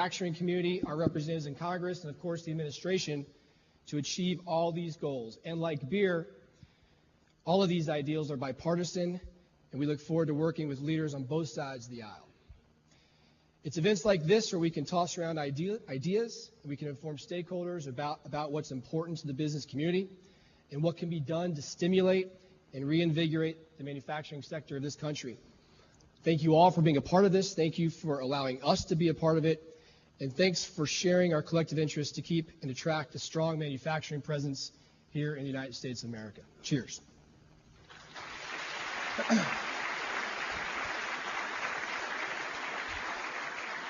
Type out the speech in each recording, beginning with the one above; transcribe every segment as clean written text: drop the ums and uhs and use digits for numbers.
manufacturing community, our representatives in Congress, and of course the administration to achieve all these goals. And like beer, all of these ideals are bipartisan, and we look forward to working with leaders on both sides of the aisle. It's events like this where we can toss around ideas, and we can inform stakeholders about what's important to the business community and what can be done to stimulate and reinvigorate the manufacturing sector of this country. Thank you all for being a part of this. Thank you for allowing us to be a part of it. And thanks for sharing our collective interest to keep and attract a strong manufacturing presence here in the United States of America. Cheers.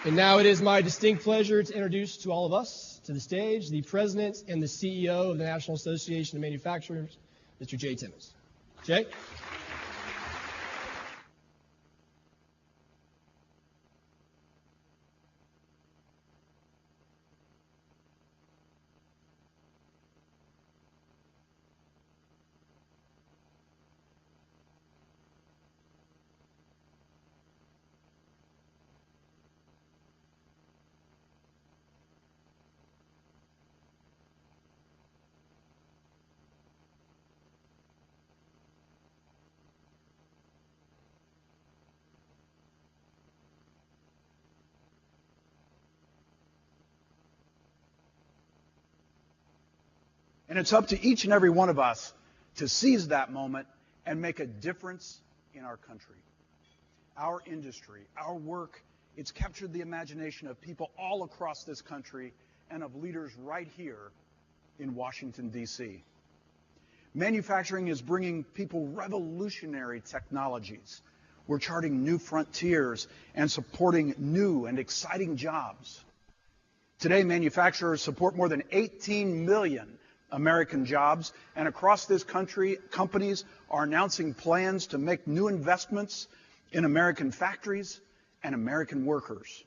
And now it is my distinct pleasure to introduce to all of us to the stage the President and the CEO of the National Association of Manufacturers, Mr. Jay Timmons. Jay? And it's up to each and every one of us to seize that moment and make a difference in our country. Our industry, our work, it's captured the imagination of people all across this country and of leaders right here in Washington, D.C. Manufacturing is bringing people revolutionary technologies. We're charting new frontiers and supporting new and exciting jobs. Today, manufacturers support more than 18 million American jobs, and across this country, companies are announcing plans to make new investments in American factories and American workers.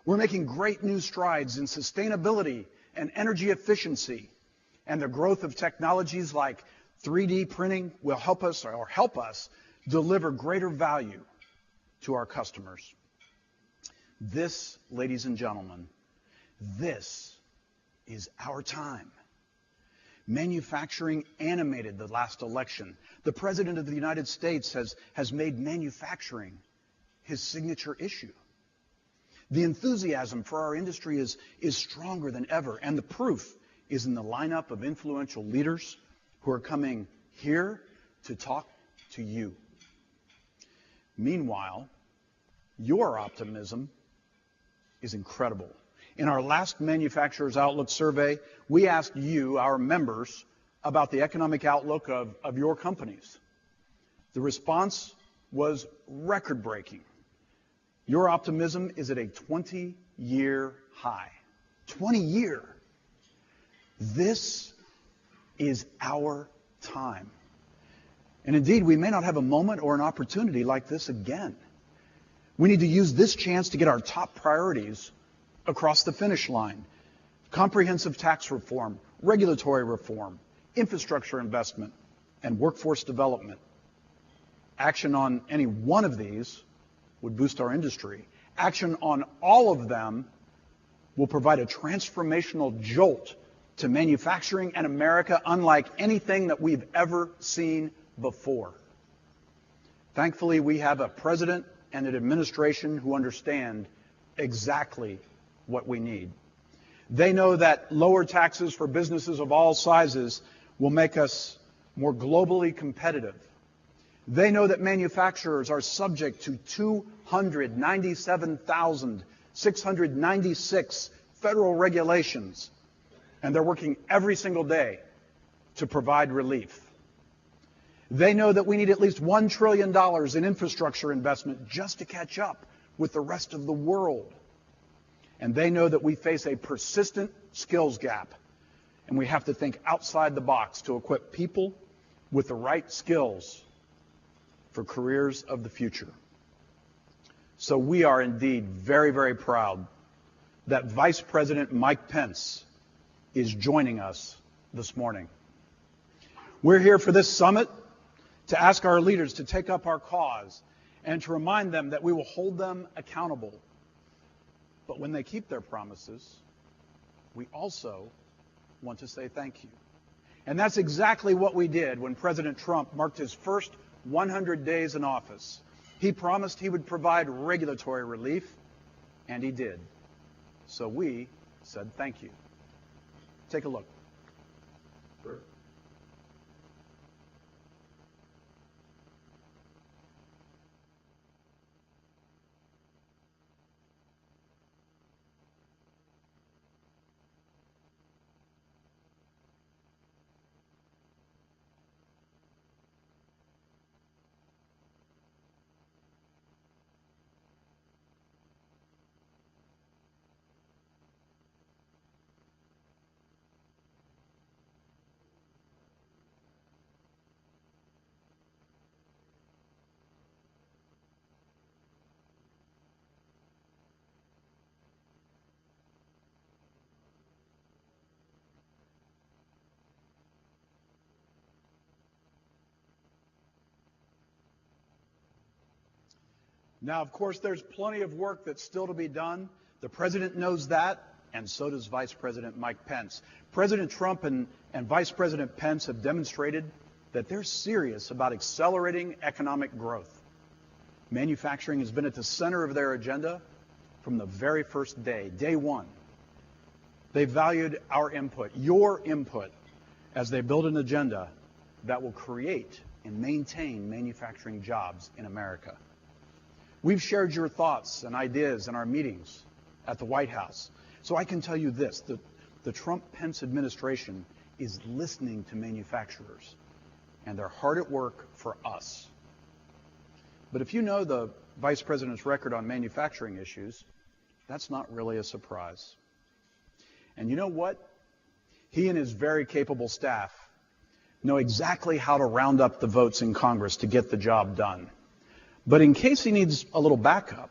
We're making great new strides in sustainability and energy efficiency, and the growth of technologies like 3D printing will help us deliver greater value to our customers. This, ladies and gentlemen, this is our time. Manufacturing animated the last election. The President of the United States has made manufacturing his signature issue. The enthusiasm for our industry is stronger than ever, and the proof is in the lineup of influential leaders who are coming here to talk to you. Meanwhile, your optimism is incredible. In our last Manufacturers Outlook survey, we asked you, our members, about the economic outlook of your companies. The response was record-breaking. Your optimism is at a 20-year high. 20-year. This is our time. And indeed, we may not have a moment or an opportunity like this again. We need to use this chance to get our top priorities across the finish line. Comprehensive tax reform, regulatory reform, infrastructure investment, and workforce development. Action on any one of these would boost our industry. Action on all of them will provide a transformational jolt to manufacturing in America unlike anything that we've ever seen before. Thankfully, we have a president and an administration who understand exactly what we need. They know that lower taxes for businesses of all sizes will make us more globally competitive. They know that manufacturers are subject to 297,696 federal regulations, and they're working every single day to provide relief. They know that we need at least $1 trillion in infrastructure investment just to catch up with the rest of the world. And they know that we face a persistent skills gap, and we have to think outside the box to equip people with the right skills for careers of the future. So we are indeed very, very proud that Vice President Mike Pence is joining us this morning. We're here for this summit to ask our leaders to take up our cause and to remind them that we will hold them accountable. But when they keep their promises, we also want to say thank you. And that's exactly what we did when President Trump marked his first 100 days in office. He promised he would provide regulatory relief, and he did. So we said thank you. Take a look. Now, of course, there's plenty of work that's still to be done. The president knows that, and so does Vice President Mike Pence. President Trump and Vice President Pence have demonstrated that they're serious about accelerating economic growth. Manufacturing has been at the center of their agenda from the very first day, day one. They valued our input, your input, as they build an agenda that will create and maintain manufacturing jobs in America. We've shared your thoughts and ideas in our meetings at the White House. So I can tell you this, the Trump-Pence administration is listening to manufacturers, and they're hard at work for us. But if you know the Vice President's record on manufacturing issues, that's not really a surprise. And you know what? He and his very capable staff know exactly how to round up the votes in Congress to get the job done. But in case he needs a little backup,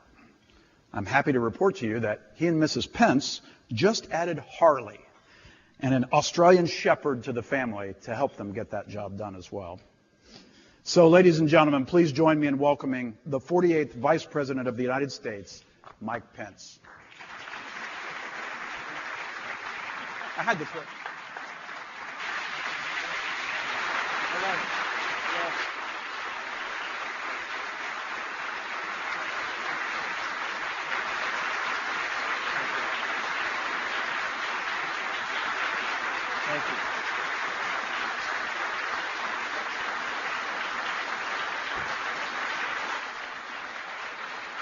I'm happy to report to you that he and Mrs. Pence just added Harley and an Australian Shepherd to the family to help them get that job done as well. So, ladies and gentlemen, please join me in welcoming the 48th Vice President of the United States, Mike Pence. I had to put. All right. Thank you.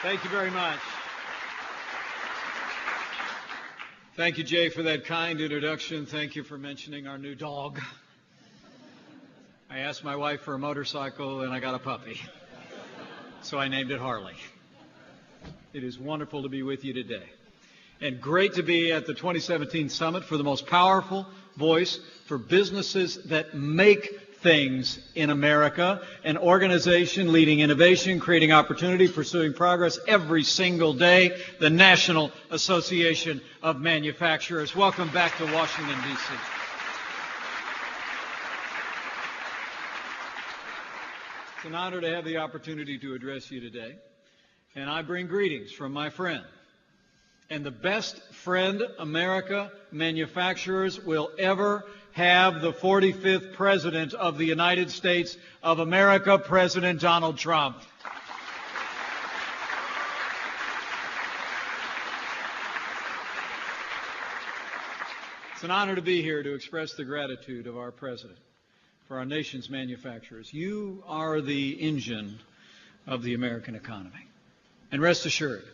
Thank you very much. Thank you, Jay, for that kind introduction. Thank you for mentioning our new dog. I asked my wife for a motorcycle, and I got a puppy. So I named it Harley. It is wonderful to be with you today. And great to be at the 2017 Summit for the most powerful voice for businesses that make things in America, an organization leading innovation, creating opportunity, pursuing progress every single day, the National Association of Manufacturers. Welcome back to Washington, D.C. It's an honor to have the opportunity to address you today, and I bring greetings from my friend and the best friend America manufacturers will ever have, the 45th President of the United States of America, President Donald Trump. It's an honor to be here to express the gratitude of our President for our nation's manufacturers. You are the engine of the American economy. And rest assured,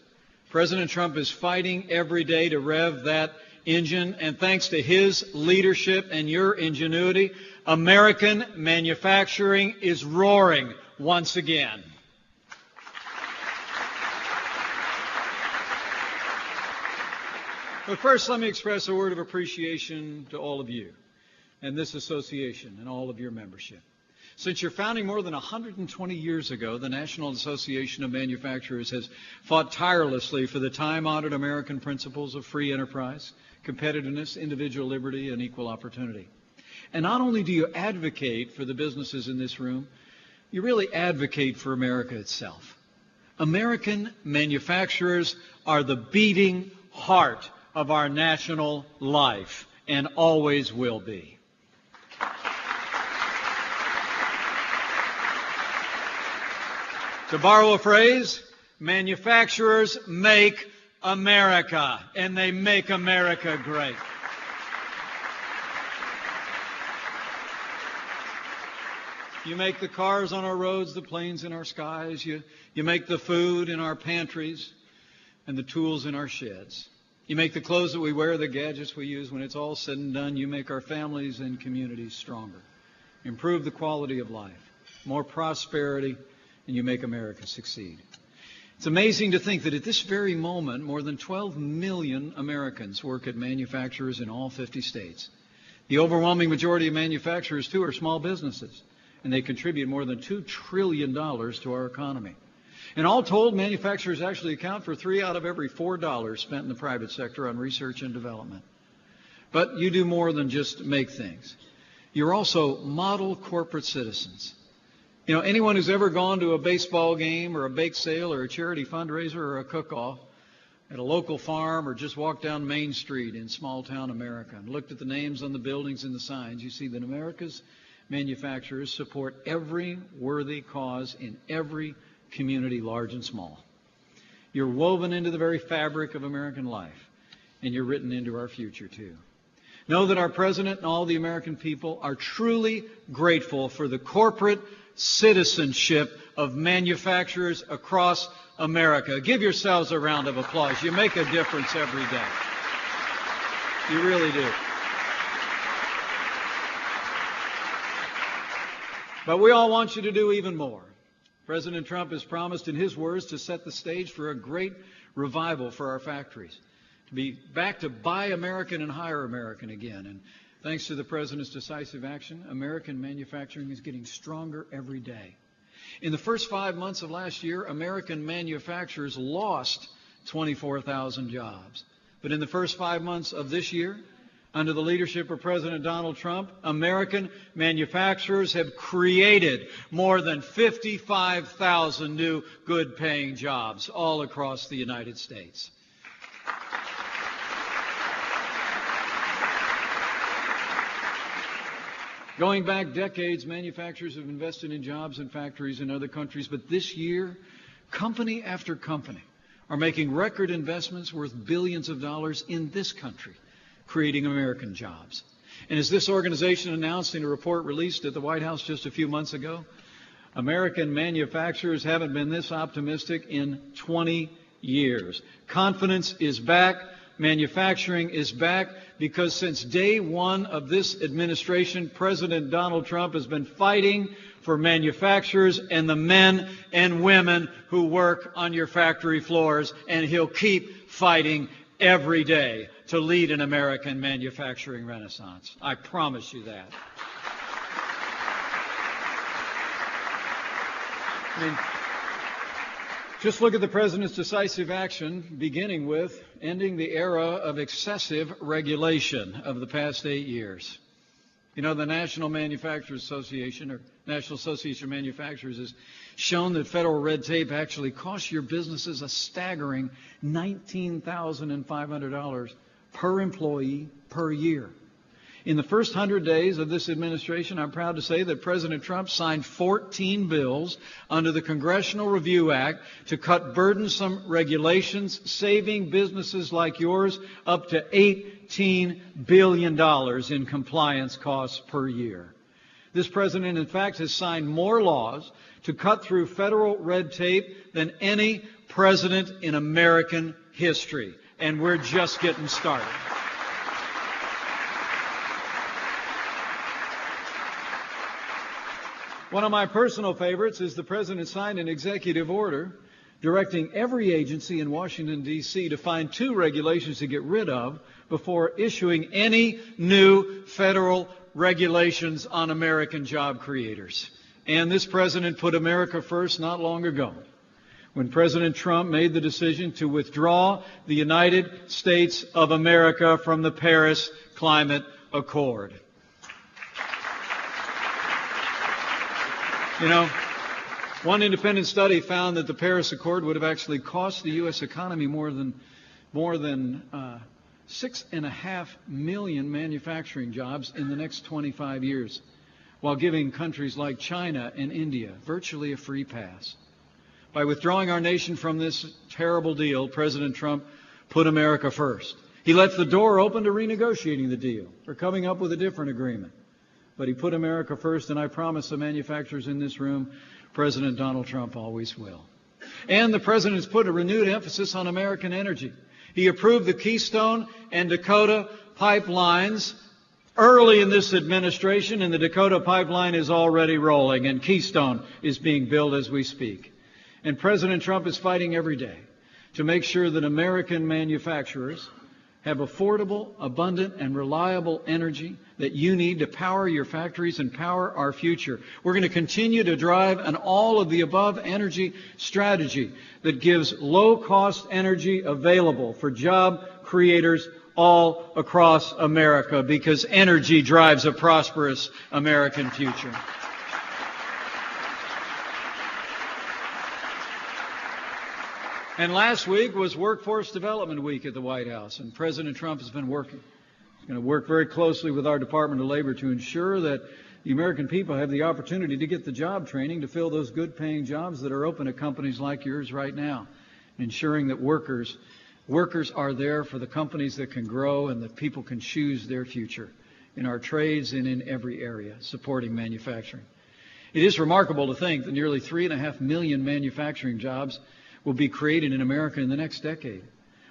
President Trump is fighting every day to rev that engine, and thanks to his leadership and your ingenuity, American manufacturing is roaring once again. But first, let me express a word of appreciation to all of you and this association and all of your membership. Since your founding more than 120 years ago, the National Association of Manufacturers has fought tirelessly for the time-honored American principles of free enterprise, competitiveness, individual liberty, and equal opportunity. And not only do you advocate for the businesses in this room, you really advocate for America itself. American manufacturers are the beating heart of our national life and always will be. To borrow a phrase, manufacturers make America, and they make America great. You make the cars on our roads, the planes in our skies. You make the food in our pantries and the tools in our sheds. You make the clothes that we wear, the gadgets we use. When it's all said and done, you make our families and communities stronger. You improve the quality of life, more prosperity, and you make America succeed. It's amazing to think that at this very moment, more than 12 million Americans work at manufacturers in all 50 states. The overwhelming majority of manufacturers, too, are small businesses, and they contribute more than $2 trillion to our economy. And all told, manufacturers actually account for 3 out of every $4 spent in the private sector on research and development. But you do more than just make things. You're also model corporate citizens. You know, anyone who's ever gone to a baseball game or a bake sale or a charity fundraiser or a cook-off at a local farm or just walked down Main Street in small-town America and looked at the names on the buildings and the signs, you see that America's manufacturers support every worthy cause in every community, large and small. You're woven into the very fabric of American life, and you're written into our future, too. Know that our president and all the American people are truly grateful for the corporate citizenship of manufacturers across America. Give yourselves a round of applause. You make a difference every day. You really do. But we all want you to do even more. President Trump has promised in his words to set the stage for a great revival for our factories, to be back to buy American and hire American again. And thanks to the President's decisive action, American manufacturing is getting stronger every day. In the first 5 months of last year, American manufacturers lost 24,000 jobs. But in the first 5 months of this year, under the leadership of President Donald Trump, American manufacturers have created more than 55,000 new good-paying jobs all across the United States. Going back decades, manufacturers have invested in jobs and factories in other countries, but this year, company after company are making record investments worth billions of dollars in this country, creating American jobs. And as this organization announced in a report released at the White House just a few months ago, American manufacturers haven't been this optimistic in 20 years. Confidence is back. Manufacturing is back because since day one of this administration, President Donald Trump has been fighting for manufacturers and the men and women who work on your factory floors, and he'll keep fighting every day to lead an American manufacturing renaissance. I promise you that. I mean, just look at the President's decisive action, beginning with ending the era of excessive regulation of the past 8 years. You know, the National Manufacturers Association, or National Association of Manufacturers, has shown that federal red tape actually costs your businesses a staggering $19,500 per employee per year. In the first 100 days of this administration, I'm proud to say that President Trump signed 14 bills under the Congressional Review Act to cut burdensome regulations, saving businesses like yours up to $18 billion in compliance costs per year. This president, in fact, has signed more laws to cut through federal red tape than any president in American history. And we're just getting started. One of my personal favorites is the President signed an executive order directing every agency in Washington, D.C. to find 2 regulations to get rid of before issuing any new federal regulations on American job creators. And this president put America first not long ago when President Trump made the decision to withdraw the United States of America from the Paris Climate Accord. You know, one independent study found that the Paris Accord would have actually cost the U.S. economy more than more than 6.5 million manufacturing jobs in the next 25 years, while giving countries like China and India virtually a free pass. By withdrawing our nation from this terrible deal, President Trump put America first. He left the door open to renegotiating the deal or coming up with a different agreement. But he put America first, and I promise the manufacturers in this room, President Donald Trump always will. And the President has put a renewed emphasis on American energy. He approved the Keystone and Dakota pipelines early in this administration, and the Dakota pipeline is already rolling, and Keystone is being built as we speak. And President Trump is fighting every day to make sure that American manufacturers have affordable, abundant, and reliable energy that you need to power your factories and power our future. We're going to continue to drive an all-of-the-above energy strategy that gives low-cost energy available for job creators all across America, because energy drives a prosperous American future. And last week was Workforce Development Week at the White House, and President Trump has been working. He's going to work very closely with our Department of Labor to ensure that the American people have the opportunity to get the job training to fill those good-paying jobs that are open at companies like yours right now, ensuring that workers are there for the companies that can grow and that people can choose their future in our trades and in every area, supporting manufacturing. It is remarkable to think that nearly 3.5 million manufacturing jobs will be created in America in the next decade.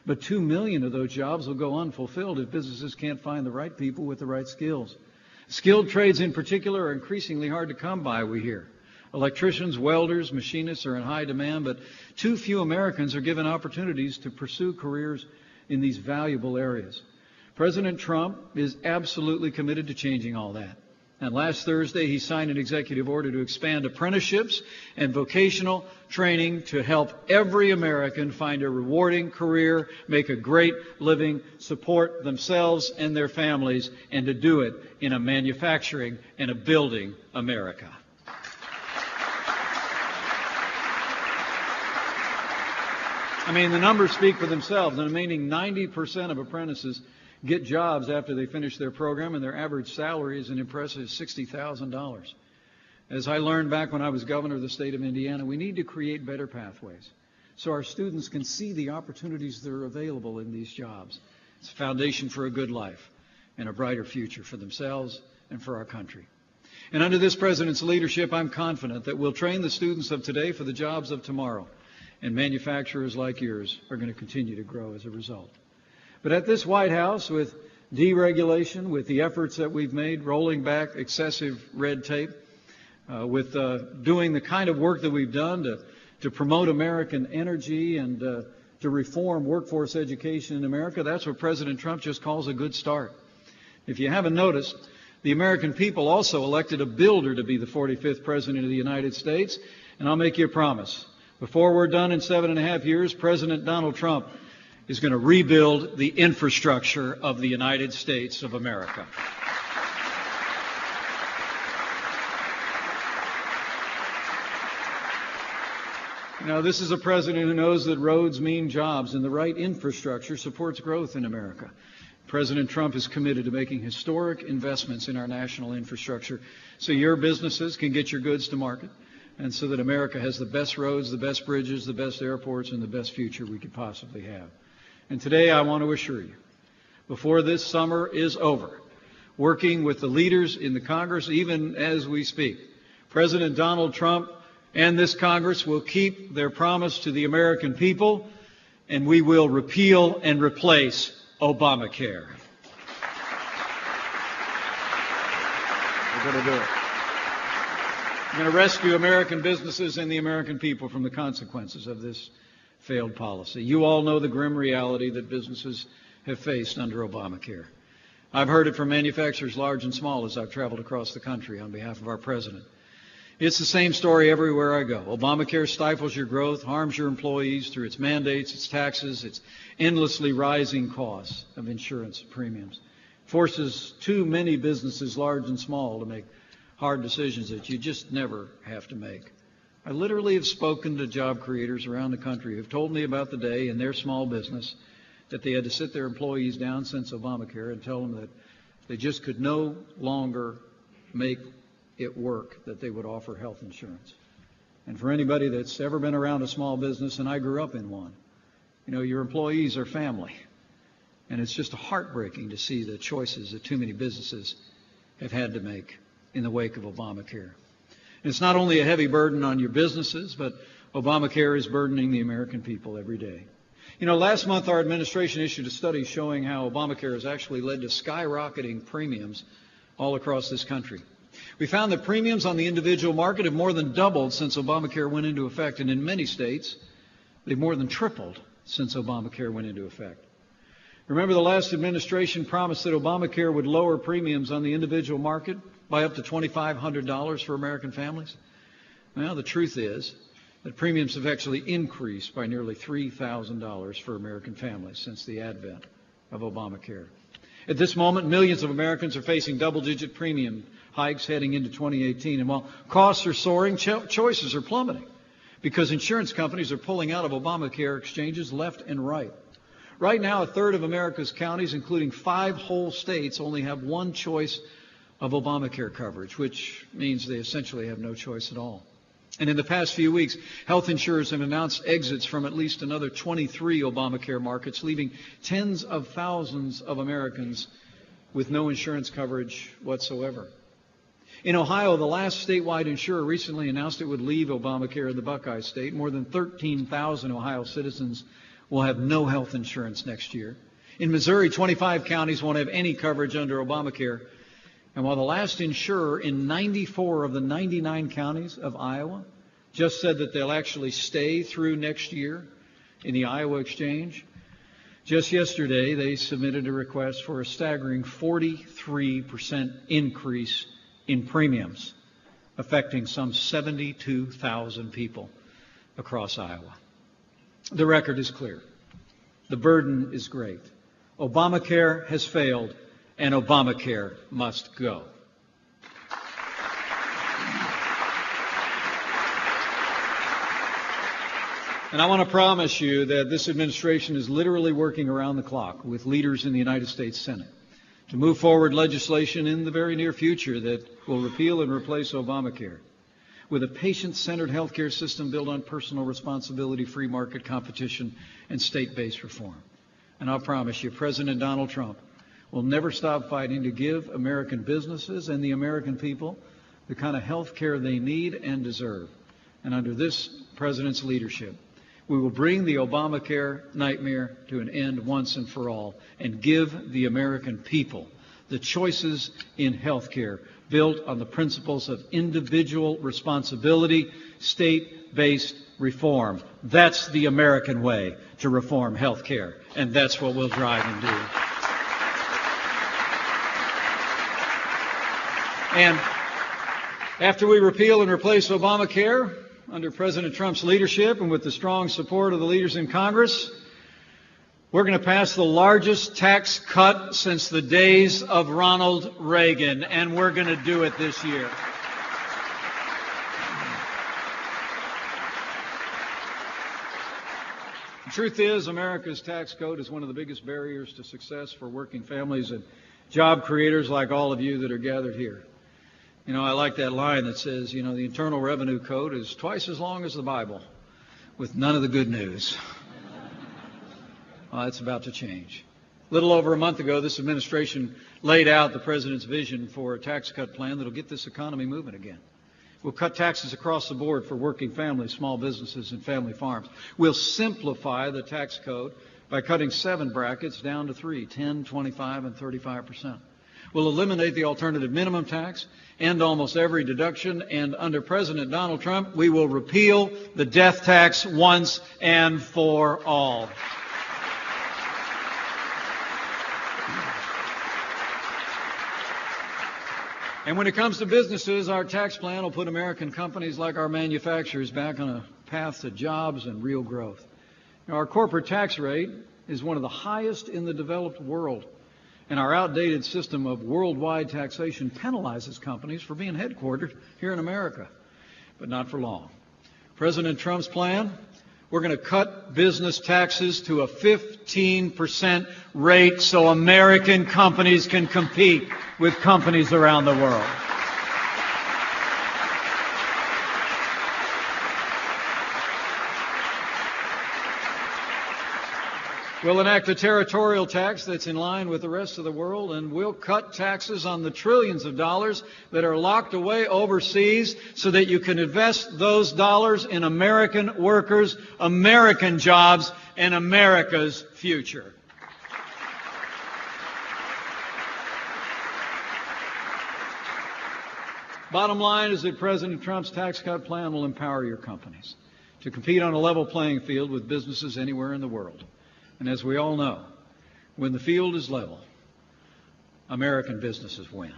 But 2 million of those jobs will go unfulfilled if businesses can't find the right people with the right skills. Skilled trades in particular are increasingly hard to come by, we hear. Electricians, welders, machinists are in high demand, but too few Americans are given opportunities to pursue careers in these valuable areas. President Trump is absolutely committed to changing all that. And last Thursday, he signed an executive order to expand apprenticeships and vocational training to help every American find a rewarding career, make a great living, support themselves and their families, and to do it in a manufacturing and a building America. I mean, the numbers speak for themselves. And meaning 90% of apprentices get jobs after they finish their program, and their average salary is an impressive $60,000. As I learned back when I was governor of the state of Indiana, we need to create better pathways so our students can see the opportunities that are available in these jobs. It's a foundation for a good life and a brighter future for themselves and for our country. And under this president's leadership, I'm confident that we'll train the students of today for the jobs of tomorrow, and manufacturers like yours are going to continue to grow as a result. But at this White House, with deregulation, with the efforts that we've made, rolling back excessive red tape, with doing the kind of work that we've done to promote American energy and to reform workforce education in America, that's what President Trump just calls a good start. If you haven't noticed, the American people also elected a builder to be the 45th President of the United States, and I'll make you a promise. Before we're done in 7.5 years, President Donald Trump is going to rebuild the infrastructure of the United States of America. Now, this is a president who knows that roads mean jobs, and the right infrastructure supports growth in America. President Trump is committed to making historic investments in our national infrastructure so your businesses can get your goods to market, and so that America has the best roads, the best bridges, the best airports, and the best future we could possibly have. And today I want to assure you, before this summer is over, working with the leaders in the Congress, even as we speak, President Donald Trump and this Congress will keep their promise to the American people, and we will repeal and replace Obamacare. We're going to do it. We're going to rescue American businesses and the American people from the consequences of this failed policy. You all know the grim reality that businesses have faced under Obamacare. I've heard it from manufacturers large and small as I've traveled across the country on behalf of our president. It's the same story everywhere I go. Obamacare stifles your growth, harms your employees through its mandates, its taxes, its endlessly rising costs of insurance premiums. Forces too many businesses, large and small, to make hard decisions that you just never have to make. I literally have spoken to job creators around the country who have told me about the day in their small business that they had to sit their employees down since Obamacare and tell them that they just could no longer make it work that they would offer health insurance. And for anybody that's ever been around a small business, and I grew up in one, you know, your employees are family. And it's just heartbreaking to see the choices that too many businesses have had to make in the wake of Obamacare. And it's not only a heavy burden on your businesses, but Obamacare is burdening the American people every day. You know, last month our administration issued a study showing how Obamacare has actually led to skyrocketing premiums all across this country. We found that premiums on the individual market have more than doubled since Obamacare went into effect, and in many states, they've more than tripled since Obamacare went into effect. Remember, the last administration promised that Obamacare would lower premiums on the individual market by up to $2,500 for American families? Well, the truth is that premiums have actually increased by nearly $3,000 for American families since the advent of Obamacare. At this moment, millions of Americans are facing double-digit premium hikes heading into 2018. And while costs are soaring, choices are plummeting because insurance companies are pulling out of Obamacare exchanges left and right. Right now, a third of America's counties, including 5 whole states, only have one choice of Obamacare coverage, which means they essentially have no choice at all. And in the past few weeks, health insurers have announced exits from at least another 23 Obamacare markets, leaving tens of thousands of Americans with no insurance coverage whatsoever. In Ohio, the last statewide insurer recently announced it would leave Obamacare in the Buckeye State. More than 13,000 Ohio citizens will have no health insurance next year. In Missouri, 25 counties won't have any coverage under Obamacare. And while the last insurer in 94 of the 99 counties of Iowa just said that they'll actually stay through next year in the Iowa exchange, just yesterday they submitted a request for a staggering 43% increase in premiums, affecting some 72,000 people across Iowa. The record is clear. The burden is great. Obamacare has failed, and Obamacare must go. And I want to promise you that this administration is literally working around the clock with leaders in the United States Senate to move forward legislation in the very near future that will repeal and replace Obamacare with a patient-centered health care system built on personal responsibility, free market competition, and state-based reform. And I'll promise you, President Donald Trump will never stop fighting to give American businesses and the American people the kind of health care they need and deserve. And under this president's leadership, we will bring the Obamacare nightmare to an end once and for all and give the American people the choices in health care built on the principles of individual responsibility, state-based reform. That's the American way to reform health care, and that's what we'll drive and do. And after we repeal and replace Obamacare, under President Trump's leadership and with the strong support of the leaders in Congress, we're going to pass the largest tax cut since the days of Ronald Reagan, and we're going to do it this year. The truth is, America's tax code is one of the biggest barriers to success for working families and job creators like all of you that are gathered here. You know, I like that line that says, you know, the Internal Revenue Code is twice as long as the Bible, with none of the good news. Well, that's about to change. A little over a month ago, this administration laid out the president's vision for a tax cut plan that will get this economy moving again. We'll cut taxes across the board for working families, small businesses, and family farms. We'll simplify the tax code by cutting 7 brackets down to 3, 10, 25, and 35%. We'll eliminate the alternative minimum tax, end almost every deduction, and under President Donald Trump, we will repeal the death tax once and for all. And when it comes to businesses, our tax plan will put American companies like our manufacturers back on a path to jobs and real growth. Now, our corporate tax rate is one of the highest in the developed world. And our outdated system of worldwide taxation penalizes companies for being headquartered here in America. But not for long. President Trump's plan We're going to cut business taxes to a 15% rate so American companies can compete with companies around the world. We'll enact a territorial tax that's in line with the rest of the world, and we'll cut taxes on the trillions of dollars that are locked away overseas so that you can invest those dollars in American workers, American jobs, and America's future. Bottom line is that President Trump's tax cut plan will empower your companies to compete on a level playing field with businesses anywhere in the world. And as we all know, when the field is level, American businesses win.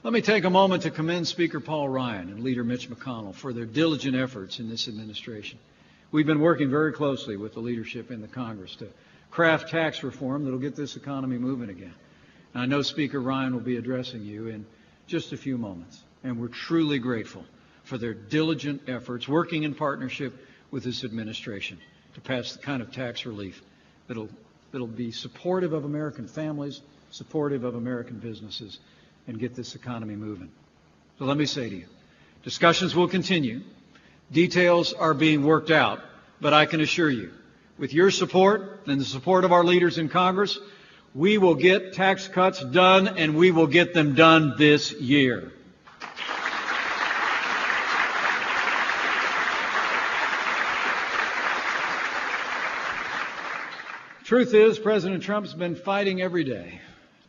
Let me take a moment to commend Speaker Paul Ryan and Leader Mitch McConnell for their diligent efforts in this administration. We've been working very closely with the leadership in the Congress to craft tax reform that will get this economy moving again. And I know Speaker Ryan will be addressing you in just a few moments, and we're truly grateful for their diligent efforts working in partnership with this administration to pass the kind of tax relief that'll be supportive of American families, supportive of American businesses, and get this economy moving. So let me say to you, discussions will continue. Details are being worked out, but I can assure you, with your support and the support of our leaders in Congress, we will get tax cuts done, and we will get them done this year. Truth is, President Trump's been fighting every day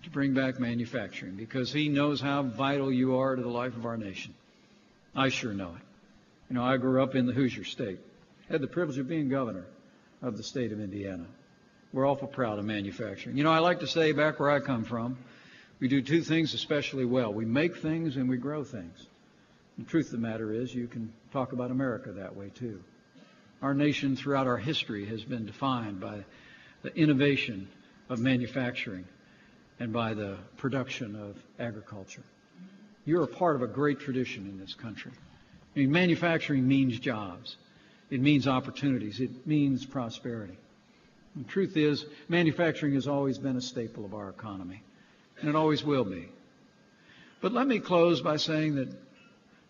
to bring back manufacturing because he knows how vital you are to the life of our nation. I sure know it. You know, I grew up in the Hoosier State, had the privilege of being governor of the state of Indiana. We're awful proud of manufacturing. You know, I like to say back where I come from, we do two things especially well. We make things and we grow things. The truth of the matter is you can talk about America that way too. Our nation throughout our history has been defined by the innovation of manufacturing and by the production of agriculture. You're a part of a great tradition in this country. I mean, manufacturing means jobs. It means opportunities. It means prosperity. The truth is, manufacturing has always been a staple of our economy, and it always will be. But let me close by saying that,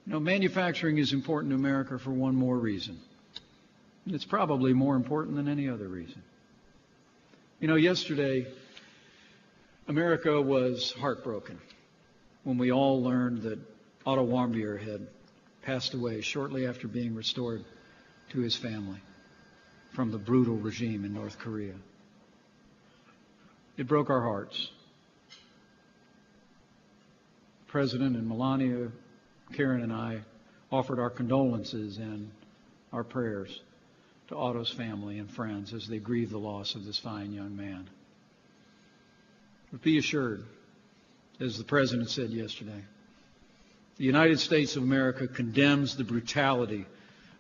manufacturing is important to America for one more reason. It's probably more important than any other reason. Yesterday, America was heartbroken when we all learned that Otto Warmbier had passed away shortly after being restored to his family from the brutal regime in North Korea. It broke our hearts. The President and Melania, Karen and I offered our condolences and our prayers to Otto's family and friends as they grieve the loss of this fine young man. But be assured, as the President said yesterday, the United States of America condemns the brutality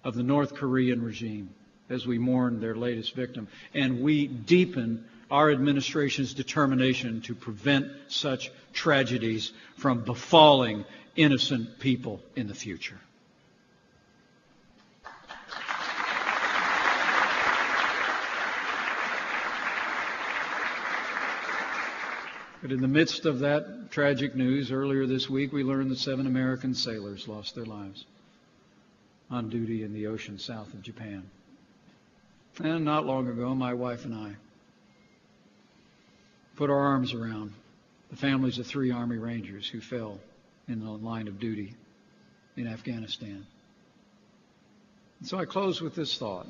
of the North Korean regime as we mourn their latest victim, and we deepen our administration's determination to prevent such tragedies from befalling innocent people in the future. But in the midst of that tragic news, earlier this week, we learned that 7 American sailors lost their lives on duty in the ocean south of Japan. And not long ago, my wife and I put our arms around the families of 3 Army Rangers who fell in the line of duty in Afghanistan. And so I close with this thought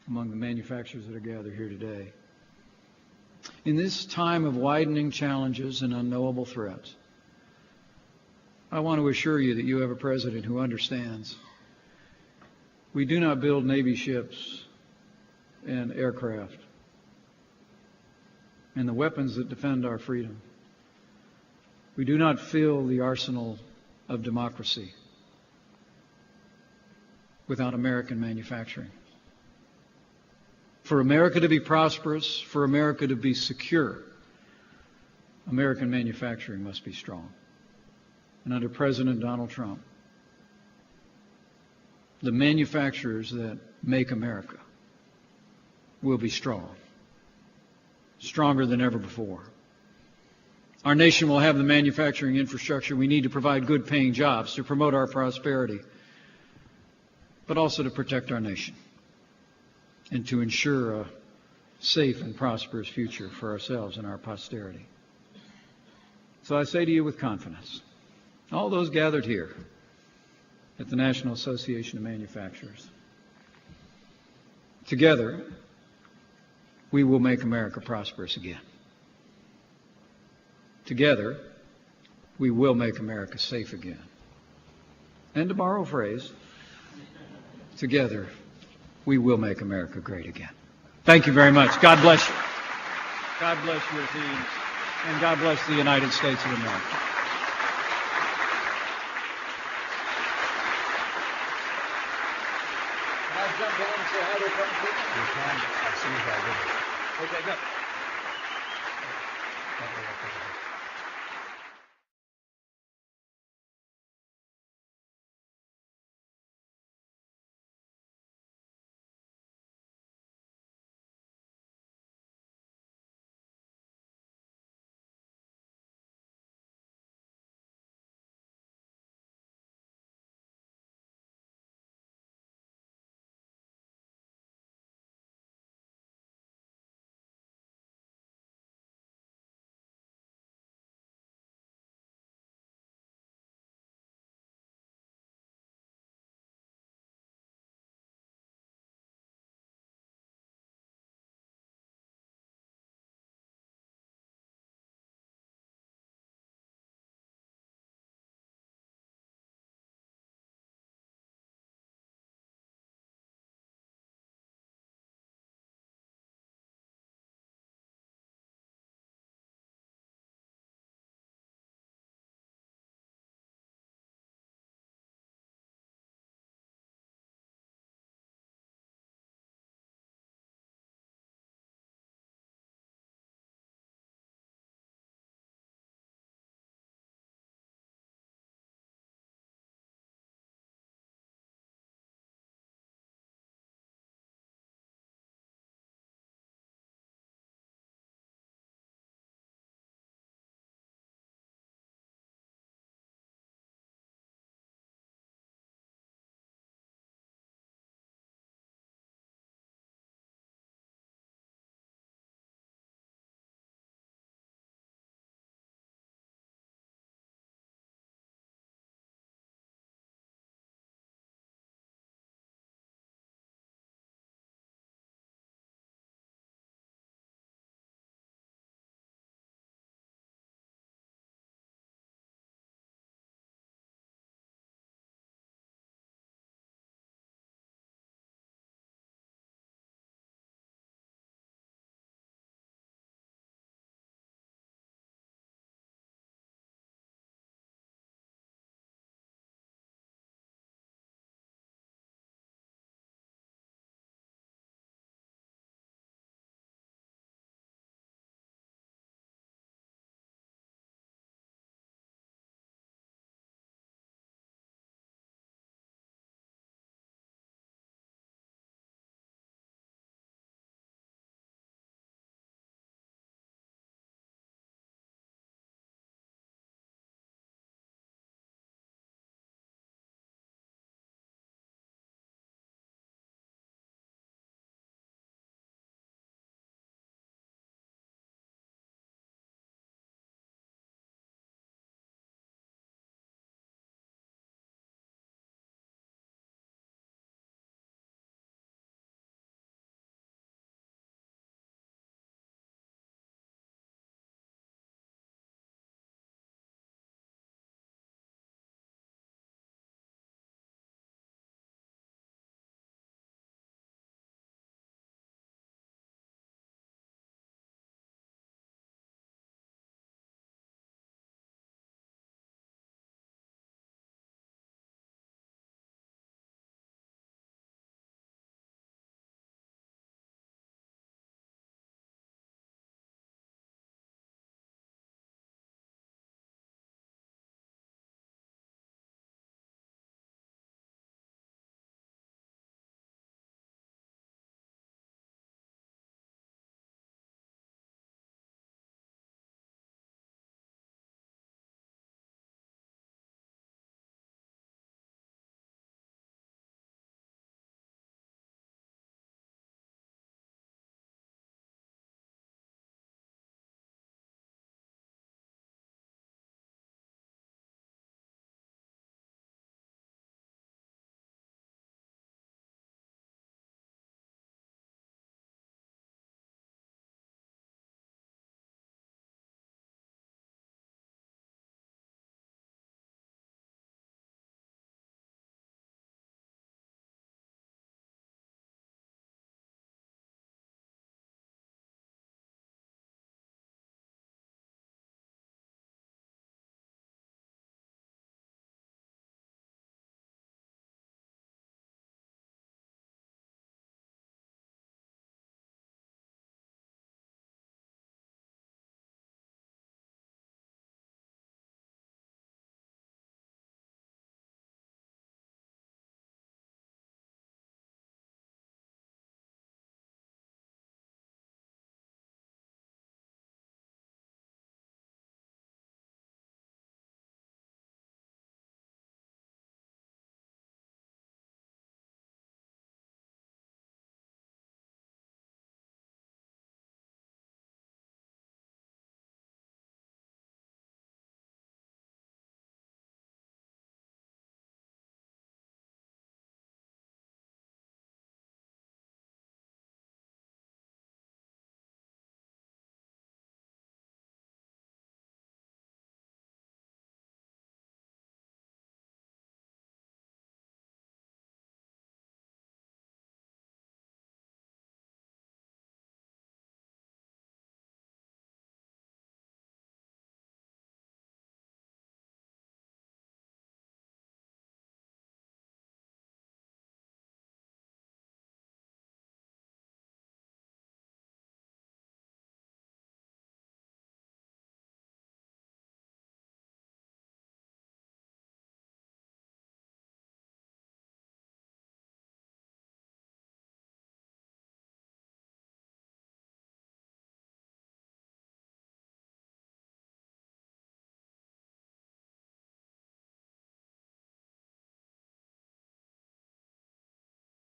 among the manufacturers that are gathered here today. In this time of widening challenges and unknowable threats, I want to assure you that you have a president who understands we do not build Navy ships and aircraft and the weapons that defend our freedom. We do not fill the arsenal of democracy without American manufacturing. For America to be prosperous, for America to be secure, American manufacturing must be strong. And under President Donald Trump, the manufacturers that make America will be strong, stronger than ever before. Our nation will have the manufacturing infrastructure we need to provide good paying jobs, to promote our prosperity, but also to protect our nation and to ensure a safe and prosperous future for ourselves and our posterity. So I say to you with confidence, all those gathered here at the National Association of Manufacturers, together we will make America prosperous again. Together, we will make America safe again. And to borrow a phrase, together, we will make America great again. Thank you very much. God bless you. God bless your teams. And God bless the United States of America. Can I jump in and say hi to a couple people? You can. As soon as I get it. Okay, good.